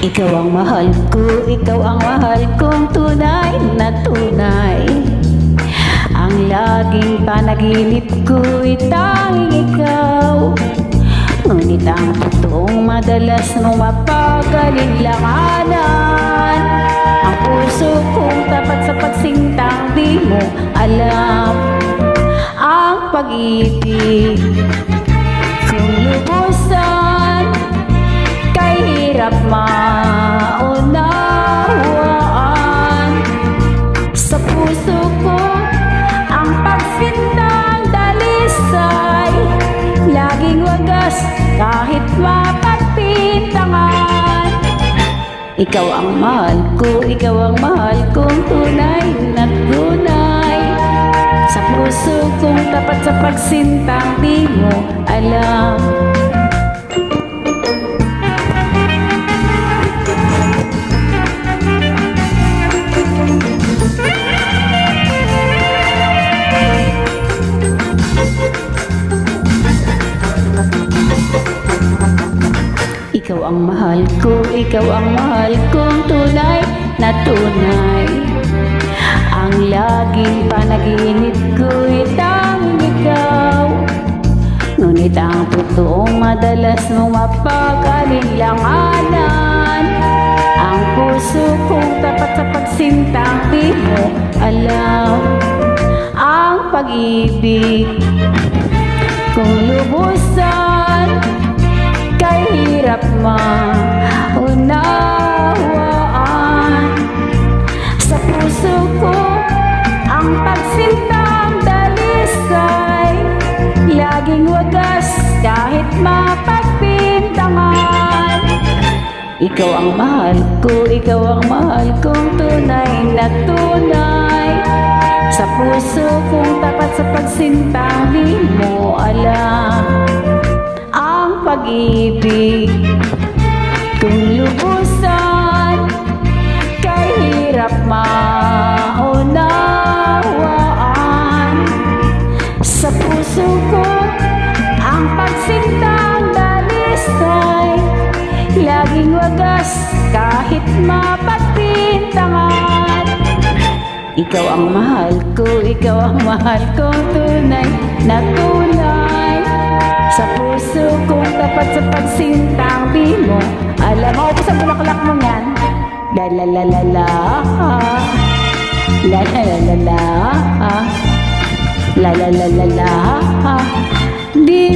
Ikaw ang mahal ko, ikaw ang mahal kong tunay na tunay. Ang laging panaginip ko'y tanging ikaw. Ngunit ang totoong madalas mong mapagalinlanganan. Ang puso kong tapat sa pagsintang di mo alam. Ang pag-ibig kung lubusan kay hirap maunawaan. Sa puso ko ang pagsintang dalisay, laging wagas kahit mapagpintangan. Ikaw ang mahal ko, ikaw ang mahal kong tunay na tunay. Sa puso kong tapat sa pagsintang di mo alam. Ikaw ang mahal ko, ikaw ang mahal kong tunay na tunay. Ang laging panaginip ko'y tanging ikaw. Ngunit ang totoong madalas mong mapagalinlanganan. Ang puso kong tapat sa pagsintang di mo alam. Ang pag-ibig kung lubusan kay hirap maunawaan. Sa puso ko ang pagsintang dalisay, laging wagas kahit mapagpintangan. Ikaw ang mahal ko, ikaw ang mahal kong tunay na tunay. Sa puso kong tapat sa pagsintang di mo alam. Ang pag-ibig kung lubusan kay hirap maunawaan. Sa puso ko ang pagsintang dalisay, laging wagas kahit mapagpintangan. Ikaw ang mahal ko, ikaw ang mahal kong tunay na tunay. Sa puso kong tapat sa pagsintang di mo alam. Maubos ang bulaklak mo yan. La la la la la, la la la la la, la la la la la, di